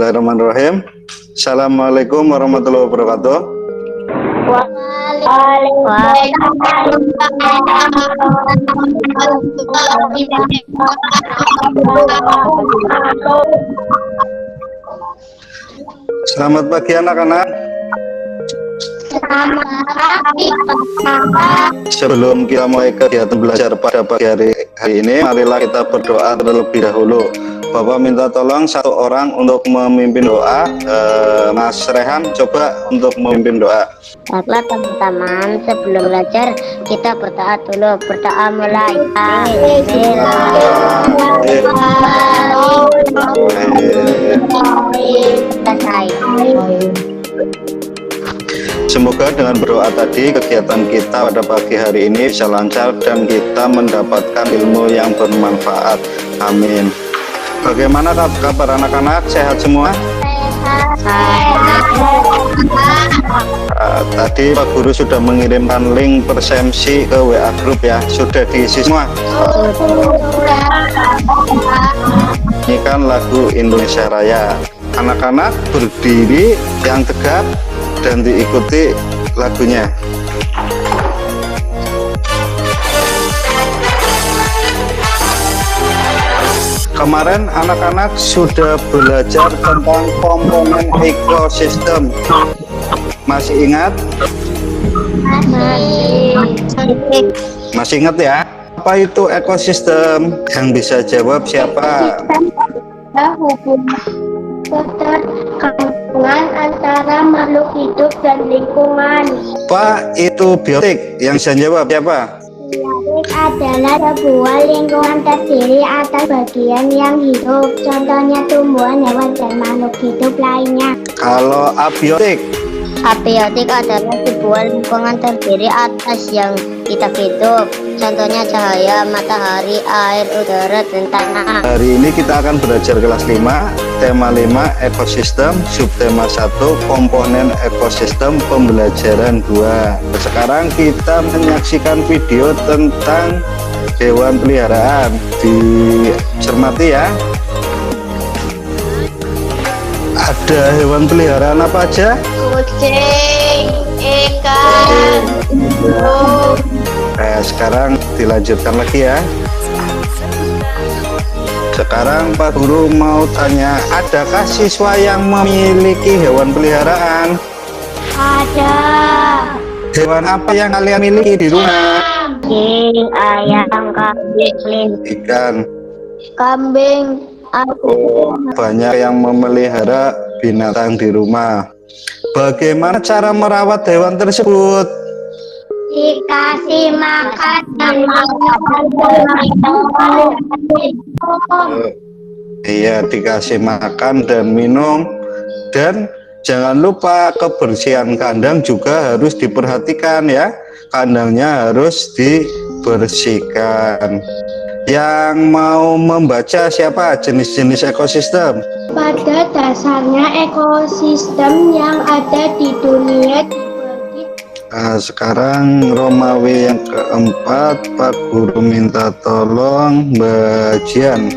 Bismillahirrahmanirrahim. Assalamualaikum warahmatullahi wabarakatuh. Selamat pagi anak-anak. Sebelum kita mulai kegiatan belajar pada pagi hari ini, marilah kita berdoa terlebih dahulu. Bapak minta tolong satu orang untuk memimpin doa. Mas Rehan coba untuk memimpin doa. Baiklah teman-teman, sebelum belajar kita berdoa dulu. Berdoa mulai. Semoga dengan berdoa tadi kegiatan kita pada pagi hari ini bisa lancar dan kita mendapatkan ilmu yang bermanfaat. Amin. Bagaimana kabar anak-anak? Sehat semua? Tadi Pak Guru sudah mengirimkan link persepsi ke WA grup ya. Sudah diisi semua? Ini kan lagu Indonesia Raya. Anak-anak berdiri yang tegap dan diikuti lagunya. Kemarin anak-anak sudah belajar tentang komponen ekosistem. Masih ingat? Masih ingat ya? Apa itu ekosistem? Yang bisa jawab siapa? Keterkaitan antara makhluk hidup dan lingkungan. Apa itu biotik? Yang bisa jawab siapa? Biotik adalah sebuah lingkungan terdiri atas bagian yang hidup, contohnya tumbuhan, hewan, dan makhluk hidup lainnya. Kalau abiotik? Abiotik adalah sebuah lingkungan terdiri atas yang tidak hidup, contohnya cahaya, matahari, air, udara, dan tanah. Hari ini kita akan belajar kelas 5, tema 5 ekosistem, subtema 1 komponen ekosistem, pembelajaran 2. Sekarang kita menyaksikan video tentang hewan peliharaan. Dicermati ya. Ada hewan peliharaan apa aja? Kucing, ikan, burung. Sekarang dilanjutkan lagi ya. Sekarang Pak Guru mau tanya, adakah siswa yang memiliki hewan peliharaan? Ada. Hewan apa yang kalian miliki di rumah? Kucing, ayam, kambing, Ikan. kambing. Oh, banyak yang memelihara binatang di rumah. Bagaimana cara merawat hewan tersebut? Dikasih makan dan Iya, dikasih makan dan minum. Dan jangan lupa kebersihan kandang juga harus diperhatikan ya. Kandangnya harus dibersihkan. Yang mau membaca siapa? Jenis-jenis ekosistem. Pada dasarnya ekosistem yang ada di dunia dibagi. Sekarang Romawi yang keempat, Pak Guru minta tolong Mbak Jian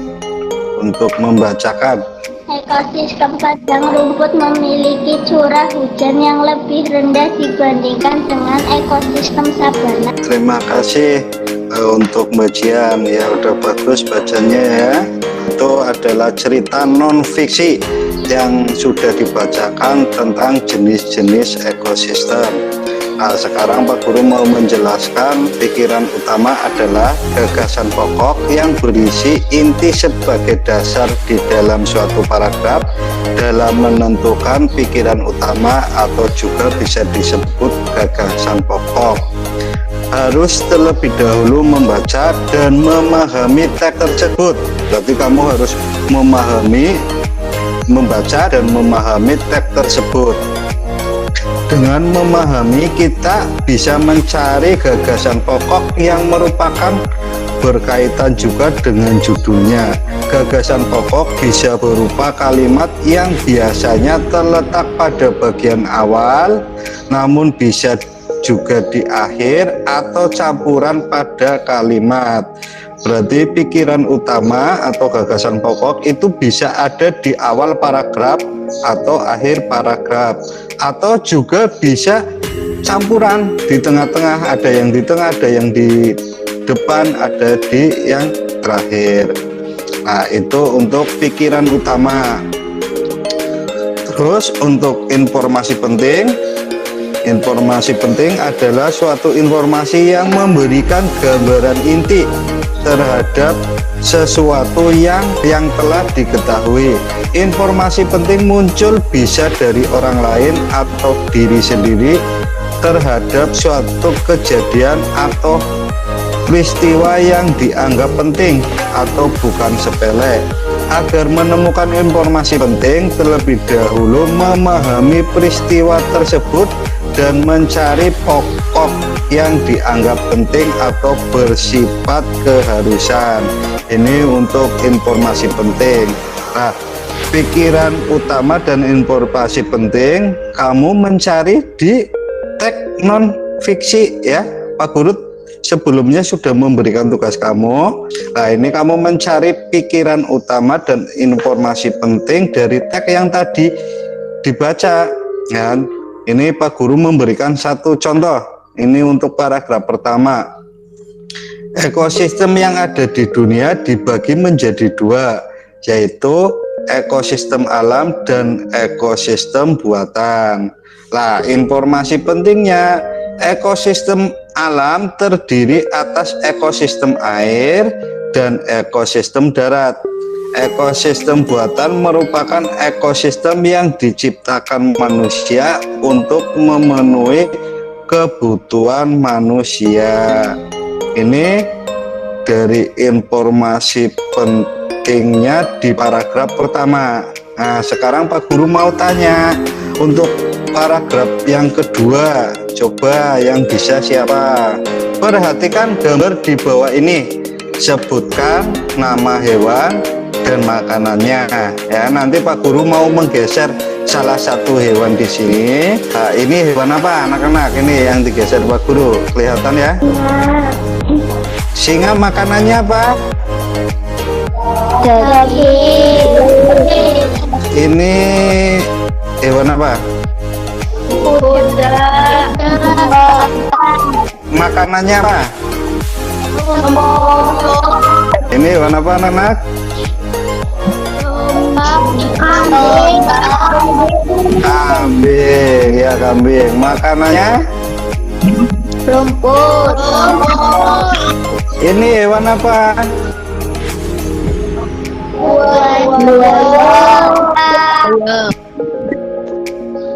untuk membacakan. Ekosistem padang rumput memiliki curah hujan yang lebih rendah dibandingkan dengan ekosistem sabana. Terima kasih untuk Mbak Jian ya, udah bagus bacanya ya. Itu adalah cerita non fiksi yang sudah dibacakan tentang jenis-jenis ekosistem. Nah, sekarang Pak Guru mau menjelaskan pikiran utama adalah gagasan pokok yang berisi inti sebagai dasar di dalam suatu paragraf dalam menentukan pikiran utama atau juga bisa disebut gagasan pokok. Harus terlebih dahulu membaca dan memahami teks tersebut. Berarti kamu harus membaca dan memahami teks tersebut. Dengan memahami, kita bisa mencari gagasan pokok yang merupakan berkaitan juga dengan judulnya. Gagasan pokok bisa berupa kalimat yang biasanya terletak pada bagian awal, namun bisa juga di akhir atau campuran pada kalimat. Berarti pikiran utama atau gagasan pokok itu bisa ada di awal paragraf atau akhir paragraf, atau juga bisa campuran di tengah-tengah, ada yang di tengah, ada yang di depan, ada di yang terakhir. Nah, itu untuk pikiran utama. Terus untuk informasi penting adalah suatu informasi yang memberikan gambaran inti terhadap sesuatu yang telah diketahui. Informasi penting muncul bisa dari orang lain atau diri sendiri terhadap suatu kejadian atau peristiwa yang dianggap penting atau bukan sepele. Agar menemukan informasi penting, terlebih dahulu memahami peristiwa tersebut dan mencari pokok yang dianggap penting atau bersifat keharusan. Ini untuk informasi penting. Nah, pikiran utama dan informasi penting kamu mencari di teks non fiksi ya. Pak Guru sebelumnya sudah memberikan tugas kamu. Nah, ini kamu mencari pikiran utama dan informasi penting dari teks yang tadi dibaca. Ya, ini Pak Guru memberikan satu contoh. Ini untuk paragraf pertama. Ekosistem yang ada di dunia dibagi menjadi dua, yaitu ekosistem alam dan ekosistem buatan. Nah, informasi pentingnya, ekosistem alam terdiri atas ekosistem air dan ekosistem darat. Ekosistem buatan merupakan ekosistem yang diciptakan manusia untuk memenuhi kebutuhan manusia. Ini dari informasi pentingnya di paragraf pertama. Nah, sekarang Pak Guru mau tanya untuk paragraf yang kedua. Coba yang bisa siapa? Perhatikan gambar di bawah ini. Sebutkan nama hewan dan makanannya. Ya, nanti Pak Guru mau menggeser salah satu hewan di sini. Nah, ini hewan apa, anak-anak? Ini yang digeser Pak Guru. Kelihatan ya? Singa makanannya apa? Daging. Ini hewan apa? Kuda. Makanannya apa? Ini hewan apa, anak-anak? Kambing, ya kambing. Makanannya? Rumput. Ini hewan apa?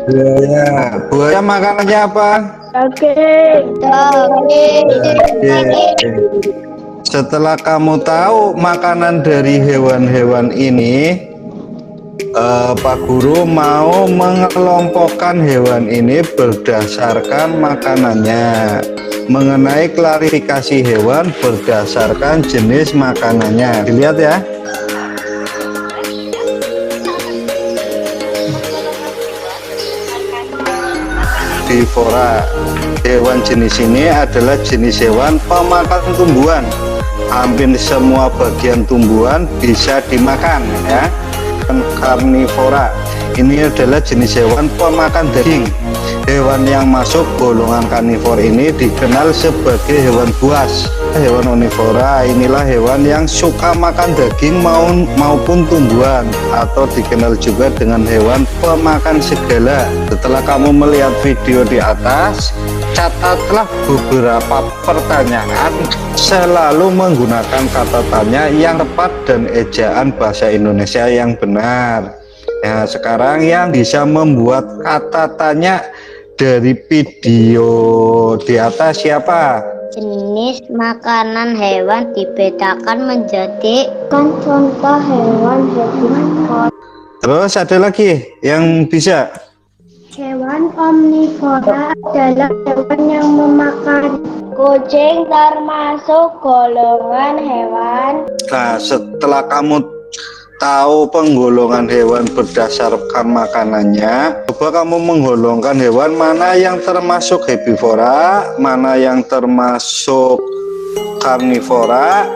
Buaya. Buaya makanannya apa? Daging. Setelah kamu tahu makanan dari hewan-hewan ini, Pak Guru mau mengelompokkan hewan ini berdasarkan makanannya. Mengenai klarifikasi hewan berdasarkan jenis makanannya. Dilihat ya. Herbivora. Hewan jenis ini adalah jenis hewan pemakan tumbuhan. Hampir semua bagian tumbuhan bisa dimakan ya. Karnivora. Ini adalah jenis hewan pemakan daging. Hewan yang masuk golongan karnivor ini dikenal sebagai hewan buas. Hewan omnivora inilah hewan yang suka makan daging maupun tumbuhan, atau dikenal juga dengan hewan pemakan segala. Setelah kamu melihat video di atas, catatlah beberapa pertanyaan, selalu menggunakan kata tanya yang tepat dan ejaan bahasa Indonesia yang benar. Nah, sekarang yang bisa membuat kata tanya dari video di atas siapa? Jenis makanan hewan dibedakan menjadi contoh hewan herbivora. Terus ada lagi yang bisa? Hewan omnivora adalah hewan yang memakan. Kucing termasuk golongan hewan. Nah, setelah kamu tahu penggolongan hewan berdasarkan makanannya, coba kamu menggolongkan hewan mana yang termasuk herbivora, mana yang termasuk karnivora,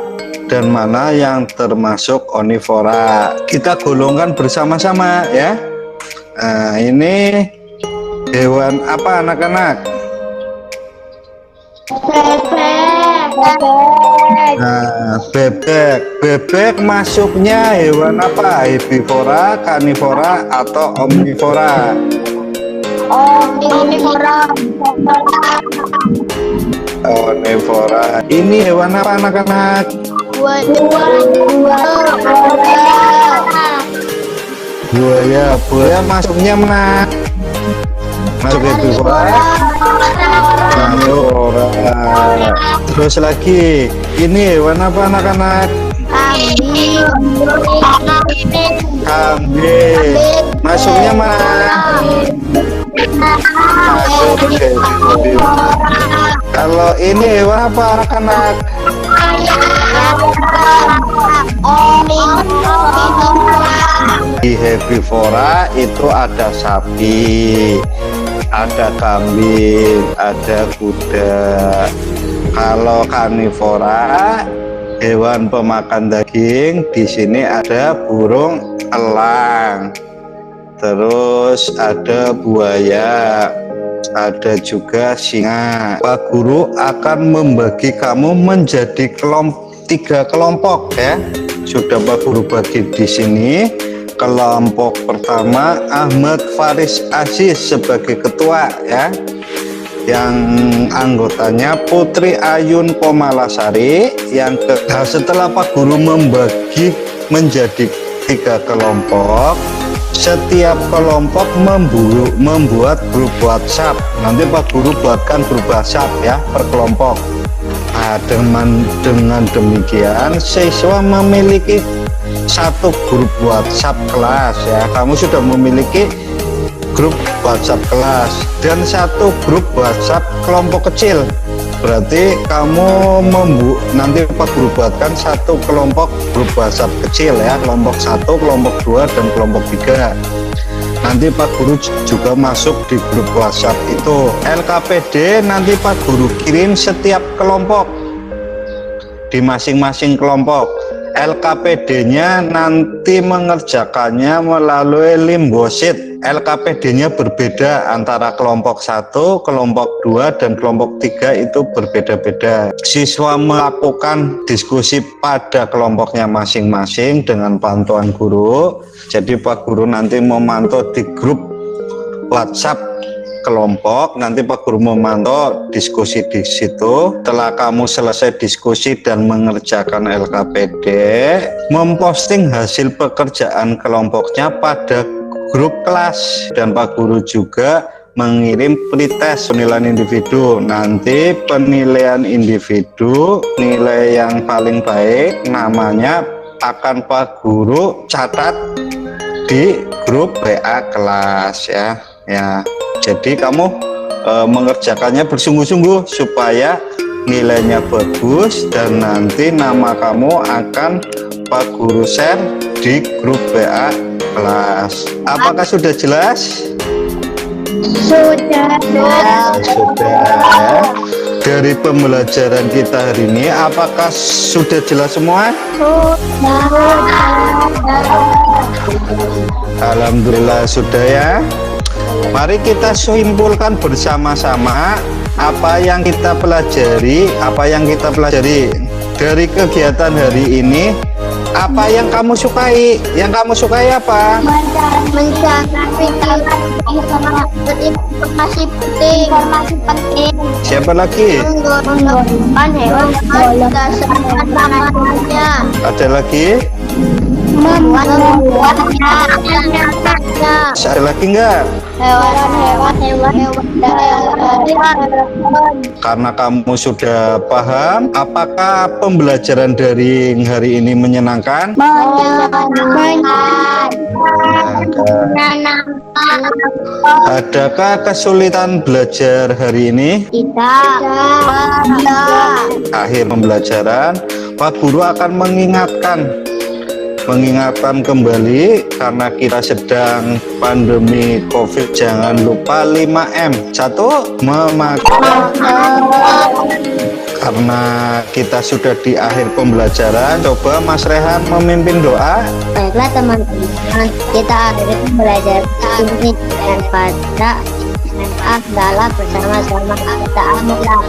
dan mana yang termasuk omnivora. Kita golongkan bersama-sama ya. Nah, ini hewan apa anak-anak? Nah, bebek. Bebek masuknya hewan apa? Herbivora, karnivora, atau omnivora? Omnivora. Ini hewan apa anak-anak? Buaya. Buaya masuknya mana? Masuk herbivora. Karnivora. Terus lagi, ini hewan apa anak-anak? Kambing. Masuknya mana? Masuk herbivora. Kalau ini hewan apa anak-anak? Di herbivora itu ada sapi, ada kambing, ada kuda. Kalau karnivora, hewan pemakan daging, di sini ada burung elang, terus ada buaya, ada juga singa. Pak Guru akan membagi kamu menjadi tiga kelompok ya. Sudah Pak Guru bagi di sini. Kelompok pertama Ahmad Faris Aziz sebagai ketua ya. Yang anggotanya Putri Ayun Komalasari. Setelah Pak Guru membagi menjadi tiga kelompok, setiap kelompok membuat grup WhatsApp. Nanti Pak Guru buatkan grup WhatsApp ya per kelompok. Nah, dengan demikian siswa memiliki satu grup WhatsApp kelas ya. Kamu sudah memiliki grup WhatsApp kelas dan satu grup WhatsApp kelompok kecil. Berarti kamu nanti Pak Guru buatkan satu kelompok grup WhatsApp kecil ya, kelompok 1, kelompok 2, dan kelompok 3. Nanti Pak Guru juga masuk di grup WhatsApp itu. LKPD nanti Pak Guru kirim setiap kelompok di masing-masing kelompok. LKPD-nya nanti mengerjakannya melalui limbosit. LKPD-nya berbeda antara kelompok 1, kelompok 2, dan kelompok 3 itu berbeda-beda. Siswa melakukan diskusi pada kelompoknya masing-masing dengan pantauan guru. Jadi Pak Guru nanti memantau di grup WhatsApp kelompok, nanti Pak Guru memantau diskusi di situ. Setelah kamu selesai diskusi dan mengerjakan LKPD, memposting hasil pekerjaan kelompoknya pada grup kelas, dan Pak Guru juga mengirim pretest penilaian individu. Nanti penilaian individu, nilai yang paling baik namanya akan Pak Guru catat di grup WA kelas ya. Jadi kamu mengerjakannya bersungguh-sungguh supaya nilainya bagus, dan nanti nama kamu akan Pak Guru share di grup WA kelas. Apakah sudah jelas? Sudah. Sudah. Dari pembelajaran kita hari ini, apakah sudah jelas semua? Alhamdulillah sudah ya. Mari kita simpulkan bersama-sama apa yang kita pelajari, dari kegiatan hari ini. Apa yang kamu sukai? Yang kamu sukai apa? Mencari informasi penting. Siapa lagi? Menggunakan hewan dasarnya. Ada lagi? Membuat Ada lagi enggak? hewan. Karena kamu sudah paham, apakah pembelajaran daring hari ini menyenangkan? Adakah kesulitan belajar hari ini? Tidak. Akhir pembelajaran, Pak Guru akan mengingatkan mengingatkan kembali karena kita sedang pandemi COVID, jangan lupa 5M. 1, memakai. Karena kita sudah di akhir pembelajaran, coba Mas Rehan memimpin doa. Baiklah teman-teman, kita akhiri pembelajaran ini dengan baca adalah bersama-sama kita amulah.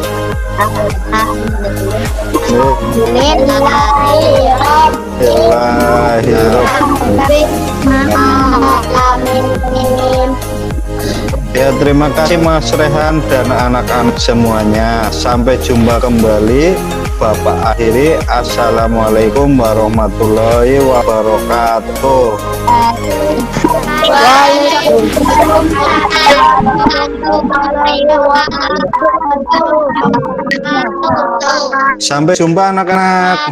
Ya, terima kasih Mas Rehan dan anak-anak semuanya. Sampai jumpa kembali. Bapak akhiri. Assalamualaikum warahmatullahi wabarakatuh. Sampai jumpa anak-anak.